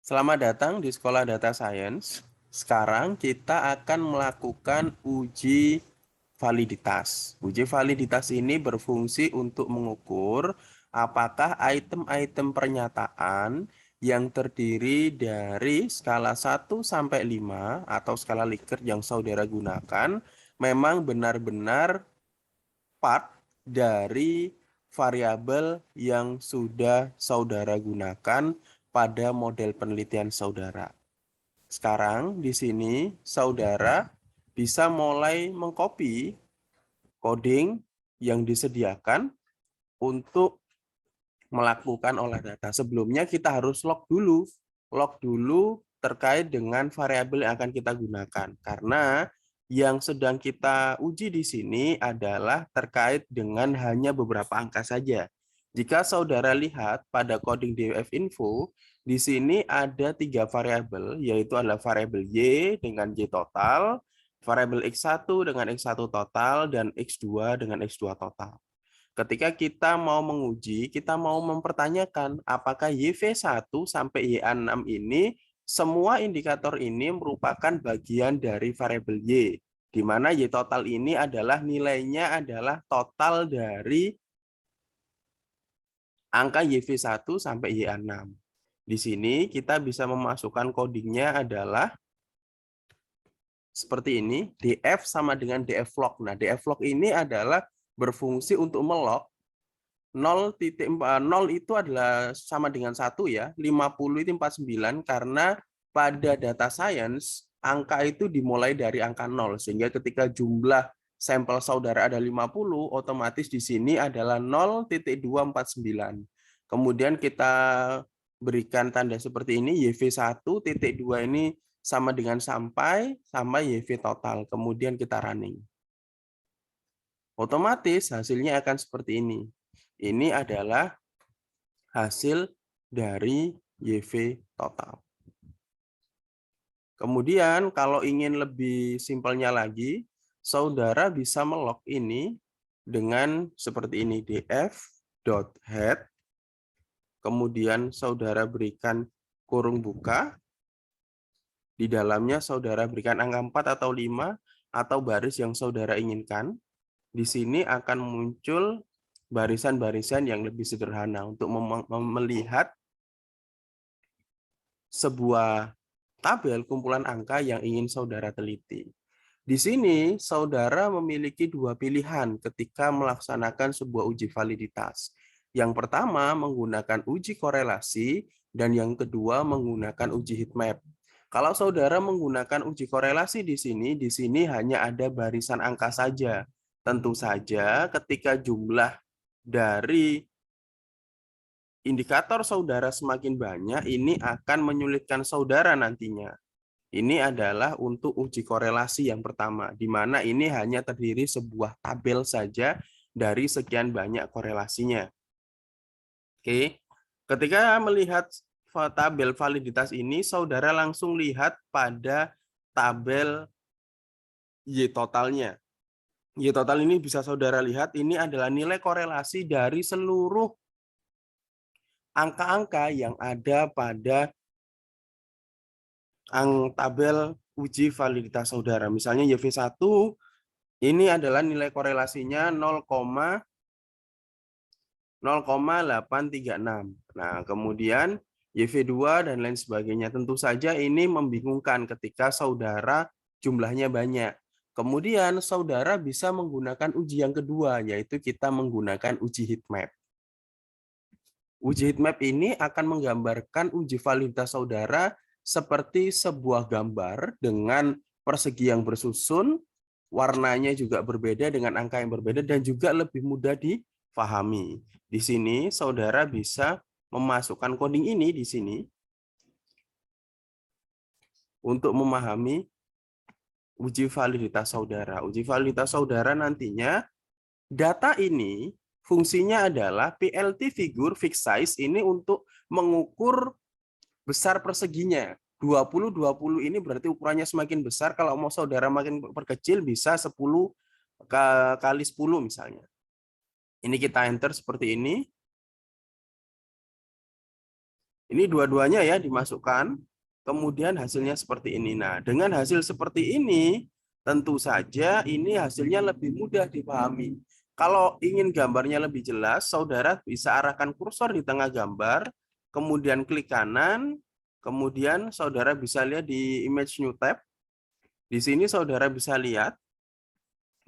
Selamat datang di Sekolah Data Science. Sekarang kita akan melakukan uji validitas. Uji validitas ini berfungsi untuk mengukur apakah item-item pernyataan yang terdiri dari skala 1 sampai 5 atau skala Likert yang saudara gunakan memang benar-benar part dari variabel yang sudah saudara gunakan pada model penelitian saudara. Sekarang di sini saudara bisa mulai mengcopy coding yang disediakan untuk melakukan olah data. Sebelumnya kita harus log dulu terkait dengan variabel yang akan kita gunakan. Karena yang sedang kita uji di sini adalah terkait dengan hanya beberapa angka saja. Jika saudara lihat pada coding DWF info, di sini ada 3 variabel, yaitu adalah variabel Y dengan Y total, variabel X1 dengan X1 total, dan X2 dengan X2 total. Ketika kita mau menguji, kita mau mempertanyakan apakah YV1 sampai YA6 ini, semua indikator ini merupakan bagian dari variabel Y, di mana Y total ini adalah nilainya adalah total dari angka YV1 sampai YA6. Di sini kita bisa memasukkan codingnya adalah seperti ini, df sama dengan dflog. Nah, dflog ini adalah berfungsi untuk melog 0 itu adalah sama dengan 1 ya, 50 itu 49 karena pada data science angka itu dimulai dari angka 0 sehingga ketika jumlah sampel saudara ada 50 otomatis di sini adalah 0,249. Kemudian kita berikan tanda seperti ini YV1.2 ini sama dengan sampai YV total. Kemudian kita running. Otomatis hasilnya akan seperti ini. Ini adalah hasil dari YV total. Kemudian kalau ingin lebih simpelnya lagi, saudara bisa melog ini dengan seperti ini, df.head, kemudian saudara berikan kurung buka, di dalamnya saudara berikan angka 4 atau 5, atau baris yang saudara inginkan. Di sini akan muncul barisan-barisan yang lebih sederhana untuk melihat sebuah tabel kumpulan angka yang ingin saudara teliti. Di sini, saudara memiliki 2 pilihan ketika melaksanakan sebuah uji validitas. Yang pertama menggunakan uji korelasi, dan yang kedua menggunakan uji heatmap. Kalau saudara menggunakan uji korelasi di sini hanya ada barisan angka saja. Tentu saja ketika jumlah dari indikator saudara semakin banyak, ini akan menyulitkan saudara nantinya. Ini adalah untuk uji korelasi yang pertama, di mana ini hanya terdiri sebuah tabel saja dari sekian banyak korelasinya. Oke, ketika melihat tabel validitas ini, saudara langsung lihat pada tabel Y totalnya. Y total ini bisa saudara lihat, ini adalah nilai korelasi dari seluruh angka-angka yang ada pada tabel uji validitas saudara. Misalnya YV1 ini adalah nilai korelasinya 0,836. Nah, kemudian YV2 dan lain sebagainya. Tentu saja ini membingungkan ketika saudara jumlahnya banyak. Kemudian saudara bisa menggunakan uji yang kedua, yaitu kita menggunakan uji heatmap. Uji heatmap ini akan menggambarkan uji validitas saudara seperti sebuah gambar dengan persegi yang bersusun, warnanya juga berbeda dengan angka yang berbeda, dan juga lebih mudah difahami. Di sini saudara bisa memasukkan coding ini di sini untuk memahami uji validitas saudara. Uji validitas saudara nantinya, data ini fungsinya adalah PLT figure fixed size ini untuk mengukur besar perseginya. 20 ini berarti ukurannya semakin besar. Kalau mau saudara makin perkecil bisa 10 kali 10 misalnya. Ini kita enter seperti ini. Ini dua-duanya ya dimasukkan, kemudian hasilnya seperti ini. Nah, dengan hasil seperti ini, tentu saja ini hasilnya lebih mudah dipahami. Kalau ingin gambarnya lebih jelas, saudara bisa arahkan kursor di tengah gambar, kemudian klik kanan, kemudian saudara bisa lihat di image new tab. Di sini saudara bisa lihat,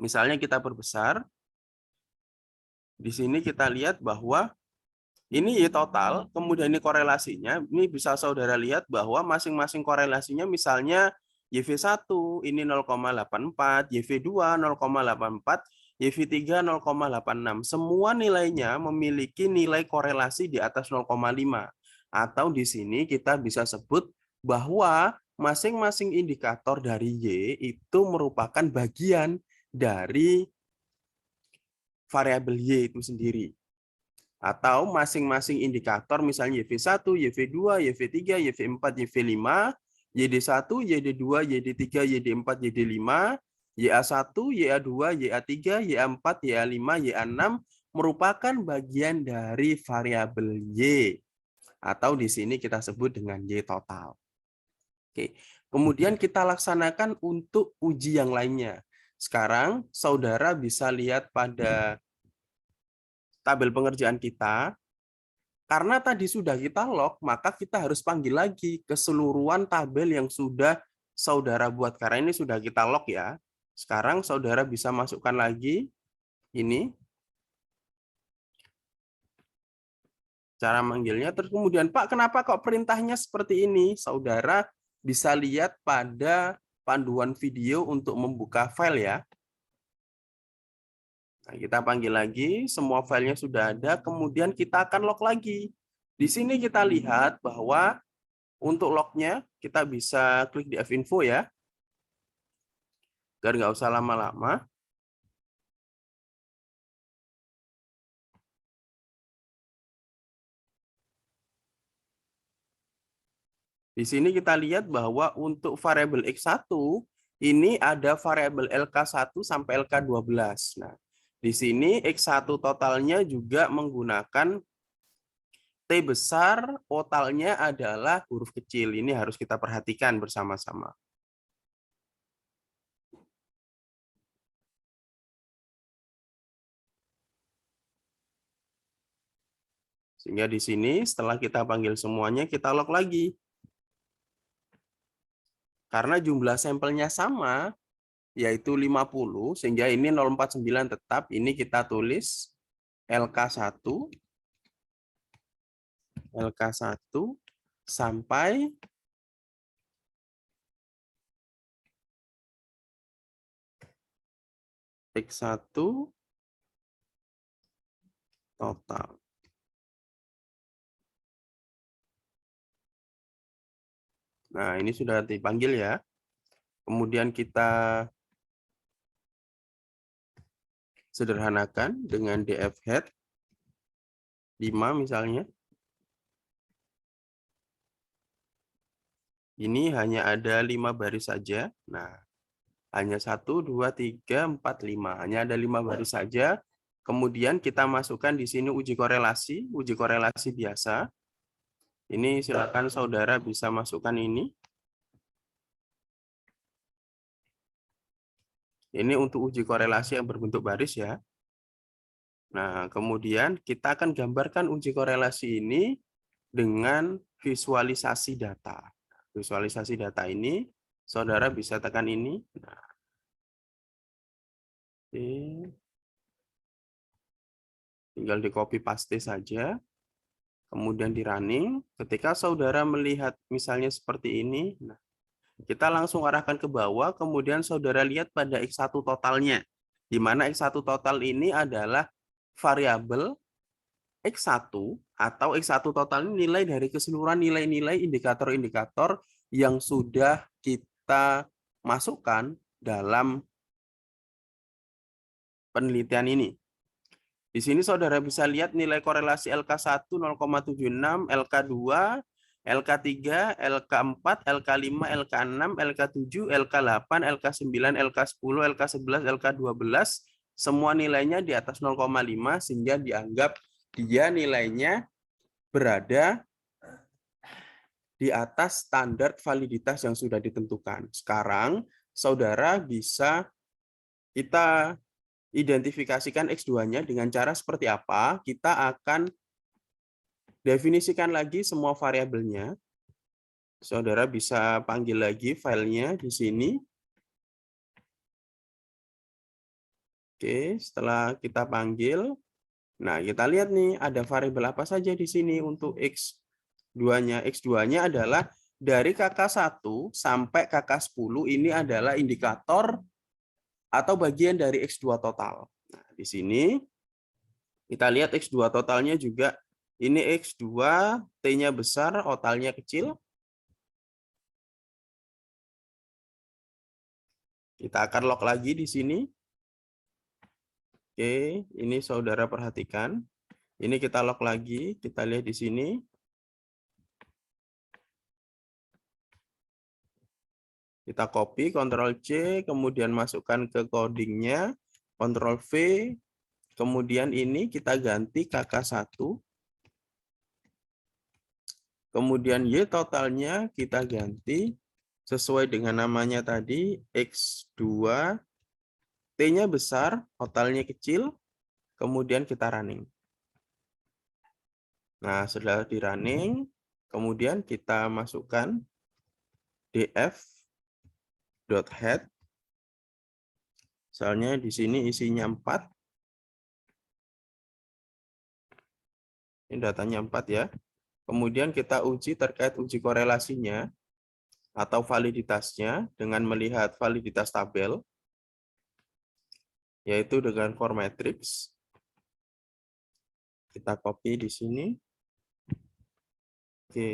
misalnya kita perbesar, di sini kita lihat bahwa ini Y total, kemudian ini korelasinya, ini bisa saudara lihat bahwa masing-masing korelasinya misalnya YV1 ini 0,84, YV2 0,84, YV3 0,86. Semua nilainya memiliki nilai korelasi di atas 0,5. Atau di sini kita bisa sebut bahwa masing-masing indikator dari Y itu merupakan bagian dari variabel Y itu sendiri. Atau masing-masing indikator misalnya YV1, YV2, YV3, YV4, YV5, YD1, YD2, YD3, YD4, YD5, YA1, YA2, YA3, YA4, YA5, YA6 merupakan bagian dari variabel Y atau di sini kita sebut dengan Y total. Oke. Kemudian kita laksanakan untuk uji yang lainnya. Sekarang saudara bisa lihat pada tabel pengerjaan kita. Karena tadi sudah kita lock, maka kita harus panggil lagi keseluruhan tabel yang sudah saudara buat. Karena ini sudah kita lock ya. Sekarang saudara bisa masukkan lagi ini. Cara manggilnya. Terus kemudian, Pak, kenapa kok perintahnya seperti ini? Saudara bisa lihat pada panduan video untuk membuka file ya. Nah, kita panggil lagi, semua filenya sudah ada, kemudian kita akan lock lagi. Di sini kita lihat bahwa untuk lognya kita bisa klik di F-info ya, agar nggak usah lama-lama. Di sini kita lihat bahwa untuk variabel X1 ini ada variabel LK1 sampai LK12. Nah, di sini X1 totalnya juga menggunakan T besar, totalnya adalah huruf kecil. Ini harus kita perhatikan bersama-sama. Sehingga di sini setelah kita panggil semuanya, kita log lagi. Karena jumlah sampelnya sama, yaitu 50, sehingga ini 049 tetap, ini kita tulis LK1, LK1 sampai X1 total. Nah, ini sudah dipanggil ya. Kemudian kita sederhanakan dengan df head 5 misalnya. Ini hanya ada 5 baris saja. Nah, hanya 1, 2, 3, 4, 5. Hanya ada 5 baris saja. Kemudian kita masukkan di sini uji korelasi biasa. Ini silakan saudara bisa masukkan ini. Ini untuk uji korelasi yang berbentuk baris ya. Nah, kemudian kita akan gambarkan uji korelasi ini dengan visualisasi data. Visualisasi data ini, saudara bisa tekan ini. Nah, oke. Tinggal di copy paste saja. Kemudian di running. Ketika saudara melihat misalnya seperti ini, nah, kita langsung arahkan ke bawah, kemudian saudara lihat pada X1 totalnya. Di mana X1 total ini adalah variabel X1 atau X1 total ini nilai dari keseluruhan nilai-nilai indikator-indikator yang sudah kita masukkan dalam penelitian ini. Di sini saudara bisa lihat nilai korelasi LK1 0,76, LK2, LK3, LK4, LK5, LK6, LK7, LK8, LK9, LK10, LK11, LK12, semua nilainya di atas 0,5 sehingga dianggap dia nilainya berada di atas standar validitas yang sudah ditentukan. Sekarang, saudara bisa kita identifikasikan X2-nya dengan cara seperti apa. Kita akan definisikan lagi semua variabelnya. Saudara bisa panggil lagi filenya di sini. Oke, setelah kita panggil, nah kita lihat nih ada variabel apa saja di sini untuk X2-nya. X2-nya adalah dari KK1 sampai KK10 ini adalah indikator atau bagian dari X2 total. Nah, di sini kita lihat X2 totalnya juga, ini X2, T-nya besar, totalnya kecil. Kita akan lock lagi di sini. Oke, ini saudara perhatikan. Ini kita lock lagi, kita lihat di sini. Kita copy, Ctrl-C, kemudian masukkan ke codingnya, Ctrl-V, kemudian ini kita ganti KK1. Kemudian Y totalnya kita ganti sesuai dengan namanya tadi, X2, T-nya besar, totalnya kecil, kemudian kita running. Nah, setelah di running, kemudian kita masukkan df.head. Misalnya di sini isinya 4. Ini datanya 4 ya. Kemudian kita uji terkait uji korelasinya atau validitasnya dengan melihat validitas tabel, yaitu dengan for matrix. Kita copy di sini. Oke.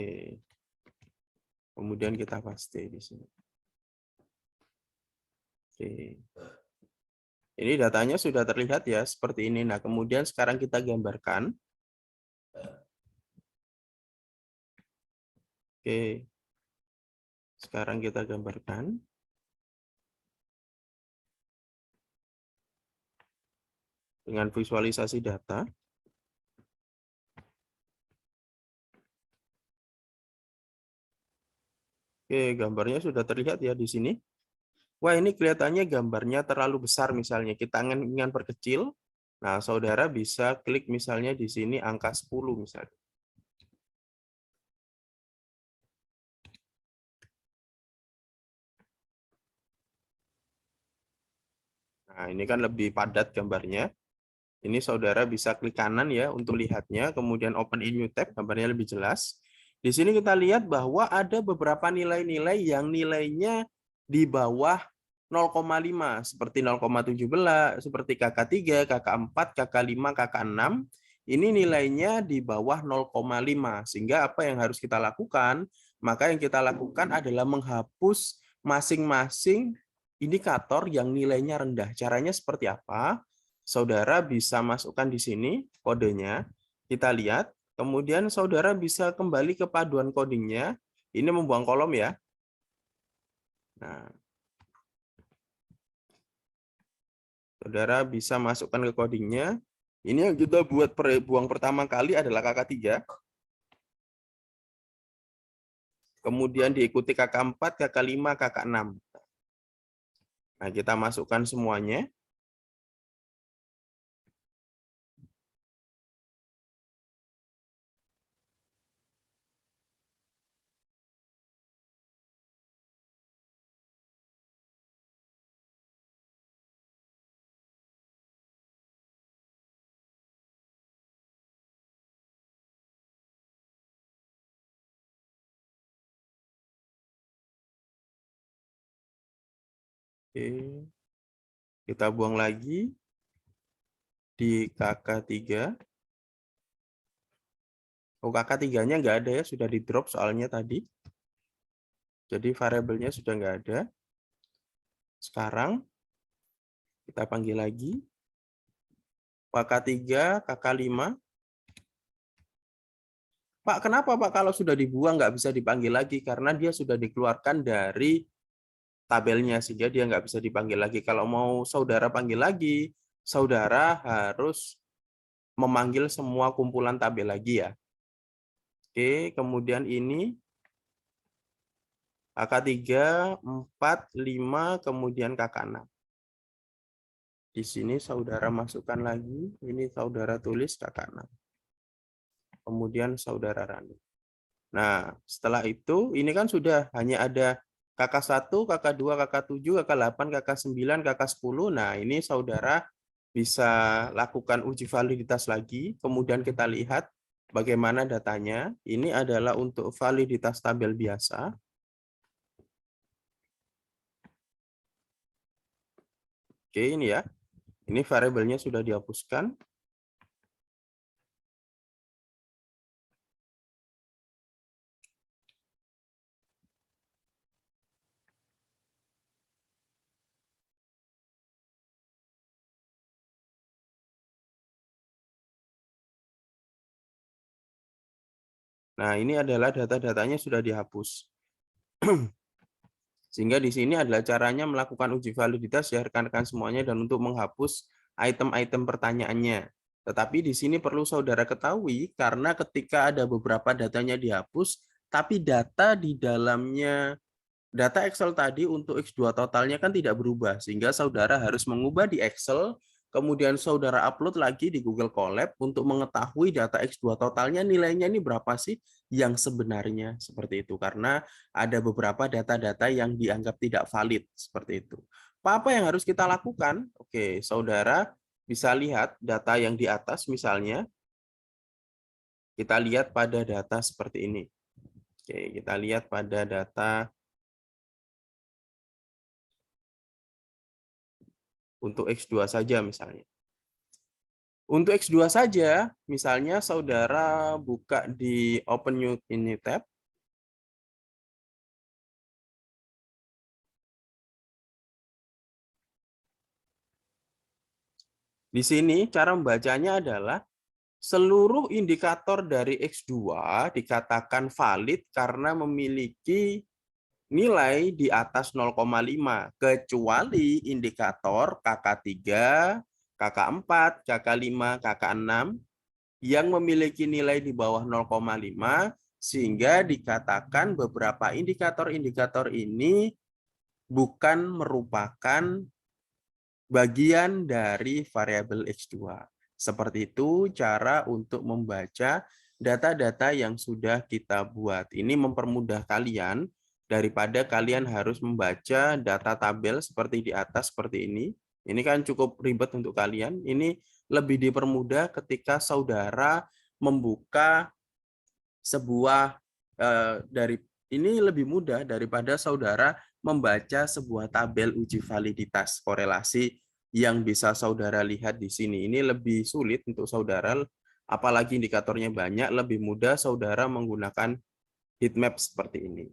Kemudian kita paste di sini. Oke. Ini datanya sudah terlihat ya, seperti ini. Nah, kemudian sekarang kita gambarkan. Oke. Sekarang kita gambarkan. Dengan visualisasi data. Oke, gambarnya sudah terlihat ya di sini. Wah, ini kelihatannya gambarnya terlalu besar misalnya. Kita ingin perkecil. Nah, saudara bisa klik misalnya di sini angka 10 misalnya. Nah, ini kan lebih padat gambarnya. Ini saudara bisa klik kanan ya untuk lihatnya, kemudian open in new tab, gambarnya lebih jelas. Di sini kita lihat bahwa ada beberapa nilai-nilai yang nilainya di bawah 0,5, seperti 0,17, seperti KK3, KK4, KK5, KK6. Ini nilainya di bawah 0,5, sehingga apa yang harus kita lakukan? Maka yang kita lakukan adalah menghapus masing-masing indikator yang nilainya rendah. Caranya seperti apa? Saudara bisa masukkan di sini kodenya, kita lihat, kemudian saudara bisa kembali ke paduan codingnya, ini membuang kolom ya. Nah, saudara bisa masukkan ke codingnya, ini yang kita buat buang pertama kali adalah KK3, kemudian diikuti KK4, KK5, KK6. Nah, kita masukkan semuanya. Oke. Kita buang lagi di KK3. Oh, KK3-nya nggak ada ya, sudah di drop soalnya tadi. Jadi variabelnya sudah nggak ada. Sekarang kita panggil lagi. KK3, KK5. Pak, kenapa Pak kalau sudah dibuang nggak bisa dipanggil lagi? Karena dia sudah dikeluarkan dari tabelnya, sehingga dia nggak bisa dipanggil lagi. Kalau mau saudara panggil lagi, saudara harus memanggil semua kumpulan tabel lagi ya. Oke, kemudian ini kakak 3, 4, 5, kemudian kakak 6. Di sini saudara masukkan lagi, ini saudara tulis kakak 6. Kemudian saudara running. Nah, setelah itu ini kan sudah hanya ada kakak 1, kakak 2, kakak 7, kakak 8, kakak 9, kakak 10. Nah, ini saudara bisa lakukan uji validitas lagi. Kemudian kita lihat bagaimana datanya. Ini adalah untuk validitas tabel biasa. Oke, ini ya. Ini variabelnya sudah dihapuskan. Nah, ini adalah data-datanya sudah dihapus. Sehingga di sini adalah caranya melakukan uji validitas ya rekan-rekan semuanya dan untuk menghapus item-item pertanyaannya. Tetapi di sini perlu saudara ketahui karena ketika ada beberapa datanya dihapus, tapi data di dalamnya data Excel tadi untuk X2 totalnya kan tidak berubah, sehingga saudara harus mengubah di Excel, kemudian saudara upload lagi di Google Colab untuk mengetahui data X2 totalnya nilainya ini berapa sih yang sebenarnya, seperti itu. Karena ada beberapa data-data yang dianggap tidak valid, seperti itu. Apa yang harus kita lakukan? Oke, saudara bisa lihat data yang di atas misalnya, kita lihat pada data seperti ini. Oke, kita lihat pada data untuk X2 saja misalnya. Untuk X2 saja, misalnya saudara buka di Open New ini tab. Di sini cara membacanya adalah seluruh indikator dari X2 dikatakan valid karena memiliki nilai di atas 0,5 kecuali indikator KK3, KK4, KK5, KK6 yang memiliki nilai di bawah 0,5 sehingga dikatakan beberapa indikator-indikator ini bukan merupakan bagian dari variabel X2. Seperti itu cara untuk membaca data-data yang sudah kita buat. Ini mempermudah kalian daripada kalian harus membaca data tabel seperti di atas seperti ini. Ini kan cukup ribet untuk kalian. Ini lebih dipermudah ketika saudara membuka sebuah dari ini lebih mudah daripada saudara membaca sebuah tabel uji validitas korelasi yang bisa saudara lihat di sini. Ini lebih sulit untuk saudara, apalagi indikatornya banyak, lebih mudah saudara menggunakan heat map seperti ini.